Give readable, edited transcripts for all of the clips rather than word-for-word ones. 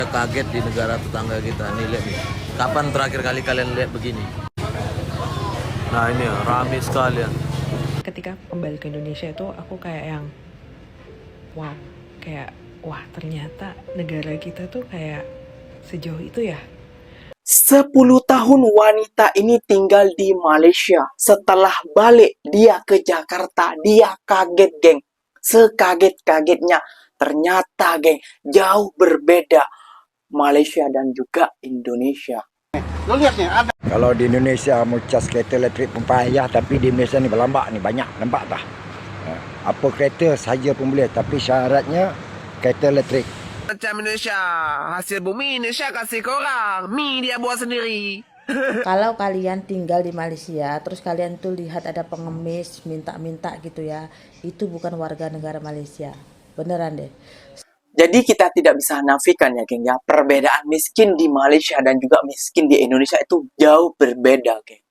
Kaget di negara tetangga kita nih, lihat nih. Kapan terakhir kali kalian lihat begini? Nah ini ya, rame sekali ya. Ketika kembali ke Indonesia itu aku kayak yang wow, kayak wah ternyata negara kita tuh kayak sejauh itu ya. 10 tahun wanita ini tinggal di Malaysia. Setelah balik dia ke Jakarta, dia kaget, geng. Sekaget-kagetnya. Ternyata, geng, jauh berbeda Malaysia dan juga Indonesia. Lo lihat nih, ada. Kalau di Indonesia mau cas kereta elektrik pun payah, tapi di Malaysia ni berlambak ni banyak, nampak tak? Apa kereta saja pun boleh, tapi syaratnya kereta elektrik. Macam Indonesia, hasil bumi Indonesia kasih ke orang, mie dia buat sendiri. Kalau kalian tinggal di Malaysia, terus kalian tuh lihat ada pengemis minta-minta gitu ya, itu bukan warga negara Malaysia. Beneran deh. Jadi kita tidak bisa nafikan ya, geng, ya. Perbedaan miskin di Malaysia dan juga miskin di Indonesia itu jauh berbeda, geng.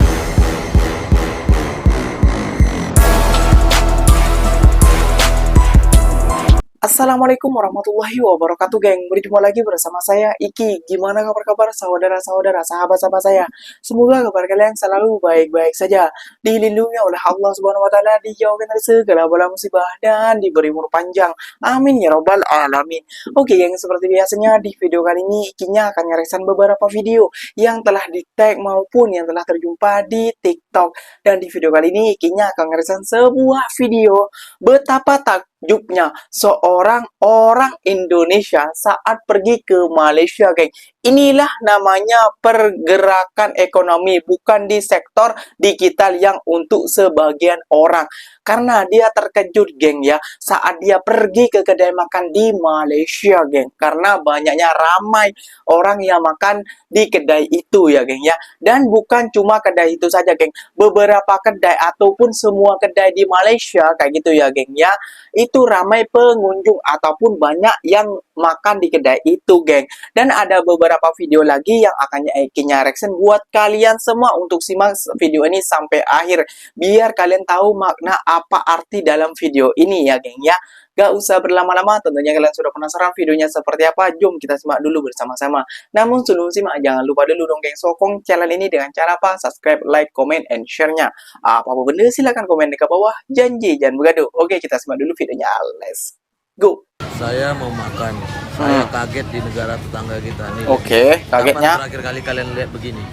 Assalamualaikum warahmatullahi wabarakatuh, geng. Berjumpa lagi bersama saya, Iki. Gimana kabar-kabar saudara-saudara, sahabat-sahabat saya? Semoga kabar kalian selalu baik-baik saja. Dilindungi oleh Allah Subhanahu wa taala, dijauhkan dari segala bala musibah dan diberi umur panjang. Amin ya robbal alamin. Oke, geng, seperti biasanya di video kali ini Ikinya akan ngeresan beberapa video yang telah di-tag maupun yang telah terjumpa di TikTok. Dan di video kali ini Ikinya akan ngeresan sebuah video betapa takjubnya seorang orang Indonesia saat pergi ke Malaysia, geng. Inilah namanya pergerakan ekonomi, bukan di sektor digital yang untuk sebagian orang. Karena dia terkejut, geng, ya, saat dia pergi ke kedai makan di Malaysia, geng. Karena banyaknya ramai orang yang makan di kedai itu, ya, geng, ya. Dan bukan cuma kedai itu saja, geng. Beberapa kedai ataupun semua kedai di Malaysia kayak gitu, ya, geng, ya. Itu ramai pengunjung ataupun banyak yang makan di kedai itu, geng. Dan ada beberapa video lagi yang akan Ikinya reaction buat kalian semua untuk simak video ini sampai akhir biar kalian tahu makna apa arti dalam video ini, ya, geng, ya. Gak usah berlama-lama, tentunya kalian sudah penasaran videonya seperti apa. Jom kita simak dulu bersama-sama. Namun sebelum simak, jangan lupa dulu dong, geng, sokong channel ini dengan cara apa? Subscribe, like, comment, and share-nya. Apa-apa benda silahkan komen di bawah. Janji jangan begaduh. Oke, kita simak dulu videonya. Let's go. Saya mau makan. Saya kaget di negara tetangga kita nih. Oke, kagetnya. Kapan terakhir kali kalian lihat begini?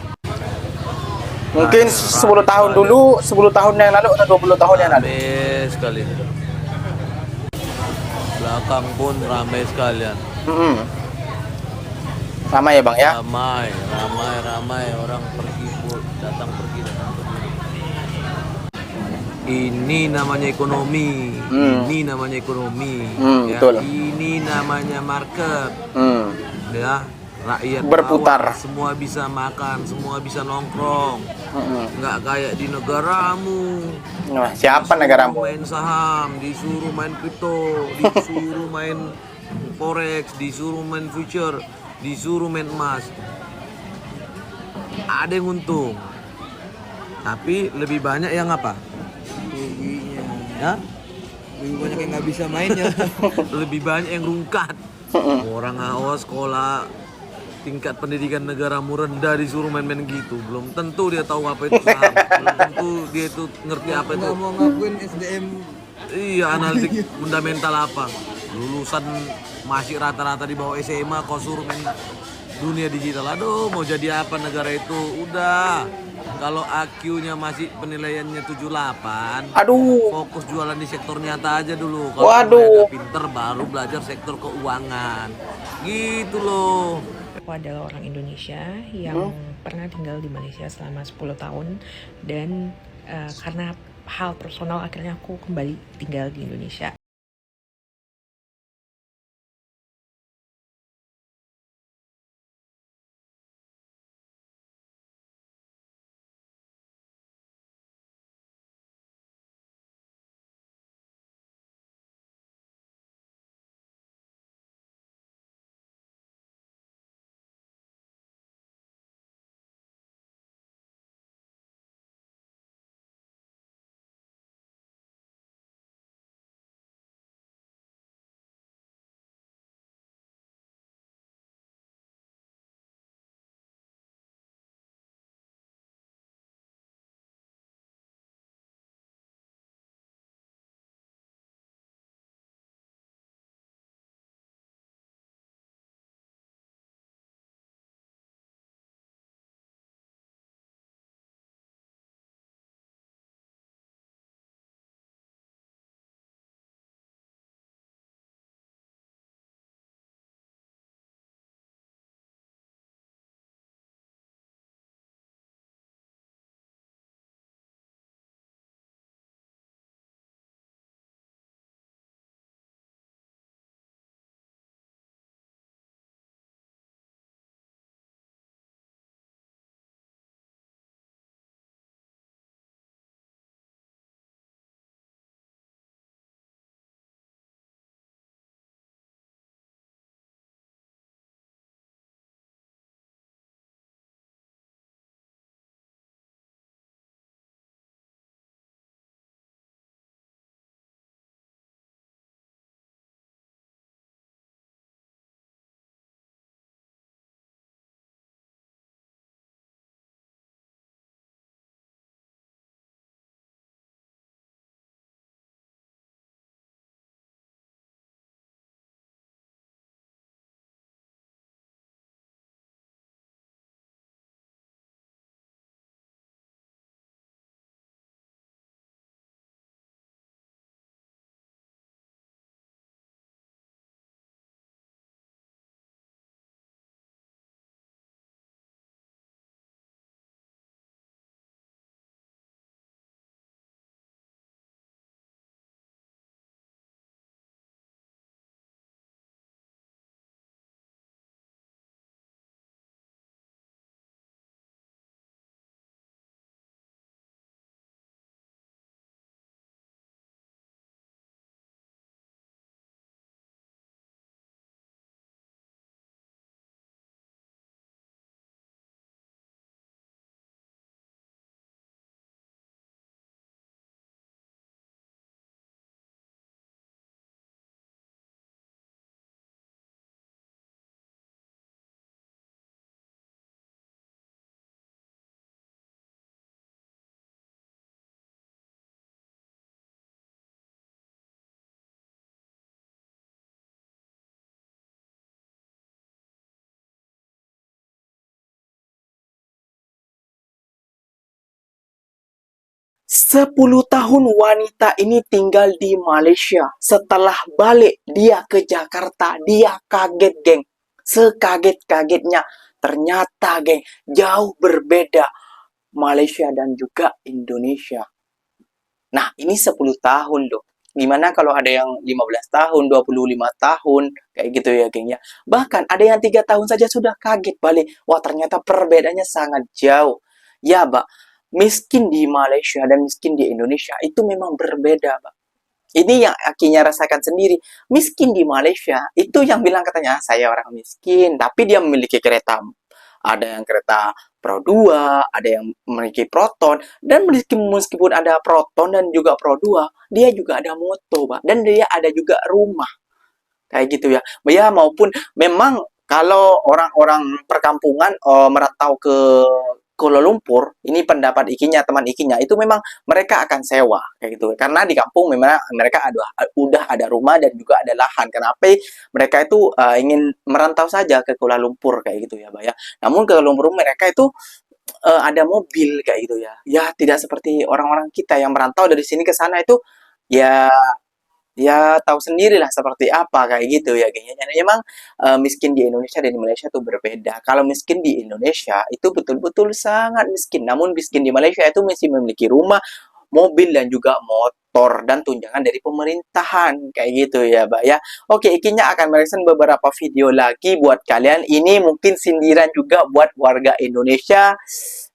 Mungkin 10 tahun dulu, 10 tahun yang lalu atau 20 tahun yang lalu. Ramai sekali. Belakang pun ramai sekalian. Ramai ya, Bang, ya? Ramai orang pergi datang pergi. Ini namanya ekonomi. Ini namanya ekonomi. Ya, betul. ini namanya market. Ya, rakyat Berputar. bawah, semua bisa makan, semua bisa nongkrong. Nggak kayak di negaramu. Nah, siapa Disuruh negaramu? main saham, disuruh main kripto, disuruh main forex, disuruh main future, disuruh main emas. Ada yang untung, tapi lebih banyak yang apa? Ruginya. Ya? Lebih banyak yang nggak bisa mainnya. Lebih banyak yang rungkat. Orang awal sekolah tingkat pendidikan negaramu rendah disuruh main-main gitu, belum tentu dia tahu apa itu saham, belum tentu dia itu ngerti apa itu. Nggak mau ngakuin SDM. Iya, analitik fundamental apa? Lulusan masih rata-rata di bawah SMA, kau suruh main dunia digital. Aduh, mau jadi apa negara itu? Udah. Kalau AQ-nya masih penilaiannya 78, Aduh. fokus jualan di sektor nyata aja dulu. Kalau agak pinter baru belajar sektor keuangan. Gitu loh. Aku adalah orang Indonesia yang pernah tinggal di Malaysia selama 10 tahun dan karena hal personal akhirnya aku kembali tinggal di Indonesia. 10 tahun wanita ini tinggal di Malaysia. Setelah balik dia ke Jakarta, dia kaget, geng. Sekaget-kagetnya. Ternyata, geng, jauh berbeda Malaysia dan juga Indonesia. Nah, ini 10 tahun loh. Gimana kalau ada yang 15 tahun, 25 tahun, kayak gitu ya, geng ya. Bahkan ada yang 3 tahun saja sudah kaget balik. Wah, ternyata perbedaannya sangat jauh. Ya, Mbak. Miskin di Malaysia dan miskin di Indonesia itu memang berbeda, Mbak. Ini yang akhirnya rasakan sendiri. Miskin di Malaysia, itu yang bilang katanya, saya orang miskin, tapi dia memiliki kereta. Ada yang kereta Pro 2, ada yang memiliki Proton, dan meskipun ada Proton dan juga Pro 2, dia juga ada moto, Pak. Dan dia ada juga rumah. Kayak gitu ya. Ya, maupun memang kalau orang-orang perkampungan merantau ke Kuala Lumpur, ini pendapat ikinya, teman ikinya, itu memang mereka akan sewa kayak gitu. Karena di kampung memang mereka udah ada rumah dan juga ada lahan. Kenapa mereka itu ingin merantau saja ke Kuala Lumpur kayak gitu ya, Mbak ya. Namun ke Kuala Lumpur mereka itu ada mobil kayak gitu ya. Ya, tidak seperti orang-orang kita yang merantau dari sini ke sana itu ya tahu sendirilah seperti apa kayak gitu ya, geng. Jadi emang miskin di Indonesia dan di Malaysia itu berbeda. Kalau miskin di Indonesia itu betul-betul sangat miskin. Namun miskin di Malaysia itu masih memiliki rumah, mobil dan juga motor dan tunjangan dari pemerintahan kayak gitu ya, Mbak ya. Oke, ikinya akan mereaction beberapa video lagi buat kalian. Ini mungkin sindiran juga buat warga Indonesia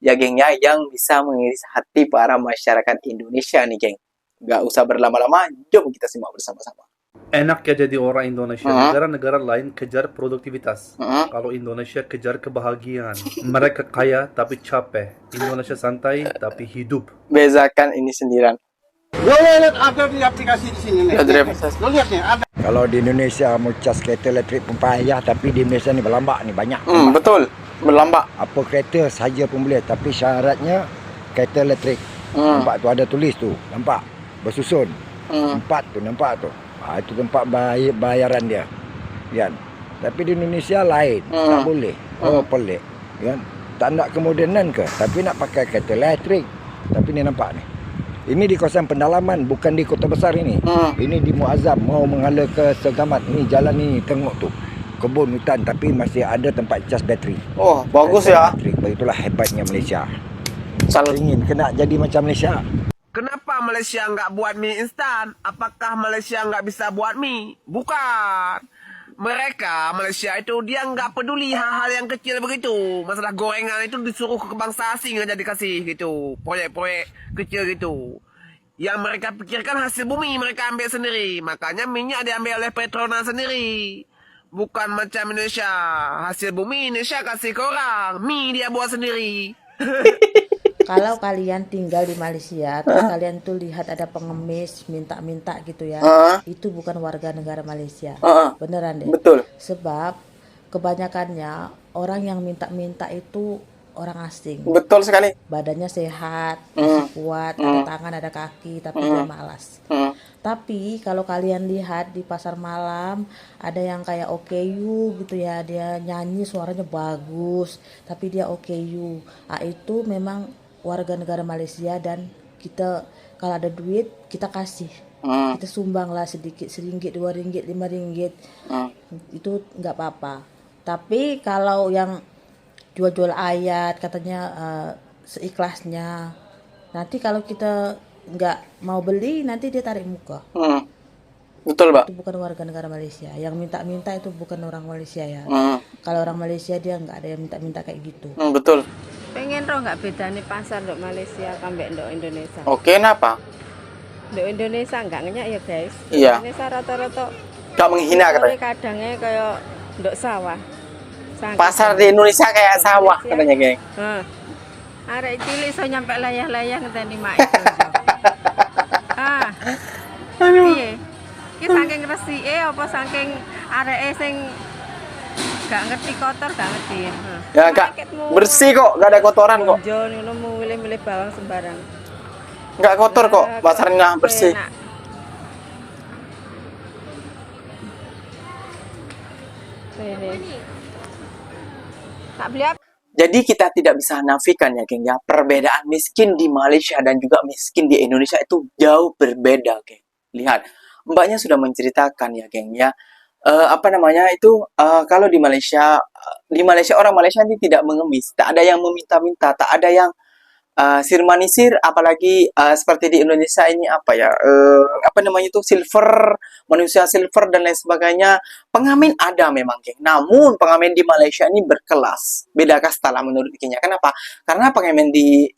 ya, geng ya, yang bisa mengiris hati para masyarakat Indonesia nih, geng. Nggak usah berlama-lama, jom kita simak bersama-sama. Enak ya jadi orang Indonesia. Negara-negara lain kejar produktivitas. Kalau Indonesia kejar kebahagiaan. Mereka kaya tapi capek. Indonesia santai tapi hidup. Bezakan ini sindiran. Lo lihat ada di aplikasi di sini nih. Lo lihat nih ada. Kalau di Indonesia mau cas kereta elektrik pun payah, tapi di Malaysia ni berlambak ni banyak. Betul, berlambak. Apa kereta saja pun boleh, tapi syaratnya kereta elektrik. Nampak tu ada tulis tu, nampak bersusun. 4 tu nampak tu. Itu tempat bayaran dia. Kan? Tapi di Indonesia lain, tak boleh. Oh, pelik. Kan? Tak nak kemodenan ke? Tapi nak pakai kereta elektrik. Tapi ni nampak ni. Ini di kawasan pendalaman, bukan di kota besar ini. Ini di Muazzam, mau menghala ke Segamat. Ini jalan ni tengok tu. Kebun hutan, tapi masih ada tempat cas bateri. Oh, bagus ya. Begitulah hebatnya Malaysia. Salut. Ingin kena jadi macam Malaysia. Kenapa Malaysia nggak buat mie instan? Apakah Malaysia nggak bisa buat mie? Bukan. Mereka, Malaysia itu, dia nggak peduli hal-hal yang kecil begitu. Masalah gorengan itu disuruh ke bangsa asing aja dikasih gitu. Proyek-proyek kecil gitu. Yang mereka pikirkan hasil bumi mereka ambil sendiri. Makanya minyak diambil oleh Petronas sendiri. Bukan macam Indonesia. Hasil bumi Indonesia kasih ke orang. Mie dia buat sendiri. Kalau kalian tinggal di Malaysia, terus kalian tuh lihat ada pengemis minta-minta gitu ya, itu bukan warga negara Malaysia. Beneran deh. Betul. Sebab kebanyakannya orang yang minta-minta itu orang asing. Betul sekali. Badannya sehat, masih kuat, ada tangan, ada kaki, tapi dia malas. Tapi kalau kalian lihat di pasar malam, ada yang kayak OKU gitu ya, dia nyanyi suaranya bagus, tapi dia OKU. Itu memang warga negara Malaysia, dan kita kalau ada duit kita kasih, kita sumbang lah sedikit, RM1, RM2, RM5, itu nggak apa-apa. Tapi kalau yang jual-jual ayat katanya seikhlasnya, nanti kalau kita nggak mau beli nanti dia tarik muka. Betul, Pak. Itu bukan warga negara Malaysia. Yang minta-minta itu bukan orang Malaysia ya. Kalau orang Malaysia dia nggak ada yang minta-minta kayak gitu. Betul. Pengen roh nggak bedanya pasar dok Malaysia kambek dok Indonesia. Oke, kenapa? Dok Indonesia nggak ngenyak ya guys. Iya. Indonesia rata-rata Gak menghina katanya. kadangnya kayak dok sawah. Pasar di Indonesia kayak sawah katanya, geng. Arek cilik so nyampe layah-layah ngenteni mak itu. Iya. Ki saking resike apa saking areke sing gak ngerti kotor, gak ngerti. Ya, Kak. Bersih kok, gak ada kotoran kok. Jo ngono milih-milih bawang sembarang. Gak kotor kok, pasarnya bersih. Enak. Ini. Tak beli apa? Jadi kita tidak bisa nafikan ya geng ya, perbedaan miskin di Malaysia dan juga miskin di Indonesia itu jauh berbeda geng. Lihat, mbaknya sudah menceritakan ya geng ya, apa namanya itu, kalau di Malaysia orang Malaysia ini tidak mengemis, tak ada yang meminta-minta, tak ada yang sirmanisir, apalagi seperti di Indonesia ini apa ya, apa namanya itu, silver, manusia silver dan lain sebagainya. Pengamen ada memang geng, namun pengamen di Malaysia ini berkelas, beda kasta lah menurut Kinya. Kenapa? Karena pengamen di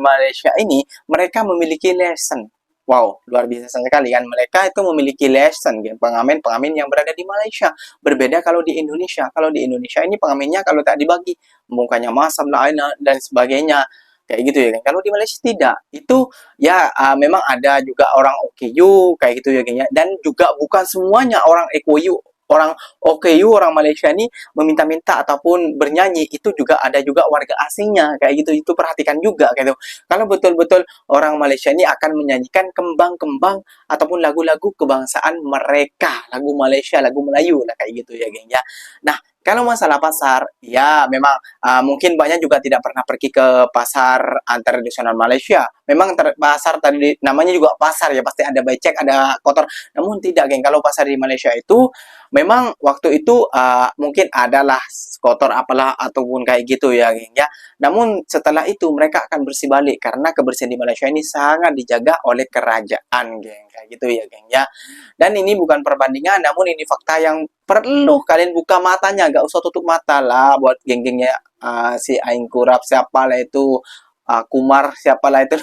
Malaysia ini mereka memiliki lesson. Wow, luar biasa sekali kan. Mereka itu memiliki lesson, geng. Pengamen-pengamen yang berada di Malaysia. Berbeda kalau di Indonesia. Kalau di Indonesia ini pengamennya kalau tak dibagi, mukanya masam lah dan sebagainya. Kayak gitu ya kan. Kalau di Malaysia tidak. Itu ya memang ada juga orang OKU kayak gitu ya geng ya. Dan juga bukan semuanya orang EKU, orang OKU, orang Malaysia ini meminta-minta ataupun bernyanyi. Itu juga ada juga warga asingnya kayak gitu. Itu perhatikan juga kayak gitu. Kalau betul-betul orang Malaysia ini akan menyanyikan kembang-kembang ataupun lagu-lagu kebangsaan mereka, lagu Malaysia, lagu Melayu lah kayak gitu ya geng ya. Nah, kalau masalah pasar, ya memang mungkin banyak juga tidak pernah pergi ke pasar tradisional Malaysia. Memang pasar tadi namanya juga pasar ya, pasti ada becek, ada kotor. Namun tidak, geng. Kalau pasar di Malaysia itu memang waktu itu mungkin adalah kotor apalah ataupun kayak gitu ya, geng ya. Namun setelah itu mereka akan bersih balik karena kebersihan di Malaysia ini sangat dijaga oleh kerajaan, geng. Kayak gitu ya, geng ya. Dan ini bukan perbandingan, namun ini fakta yang perlu kalian buka matanya, gak usah tutup mata lah buat geng-gengnya si Aing Kurap siapa lah itu, Kumar siapa lah itu.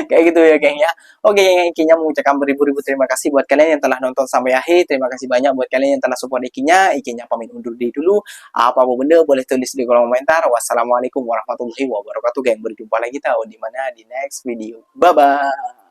Kayak gitu ya geng ya. Oke, yang Ikinya mengucapkan beribu-ribu terima kasih buat kalian yang telah nonton sampai akhir. Terima kasih banyak buat kalian yang telah support Ikinya. Ikinya pamit undur diri dulu. Apa-apa benda boleh tulis di kolom komentar. Wassalamualaikum warahmatullahi wabarakatuh geng. Berjumpa lagi tahu di mana di next video. Bye bye.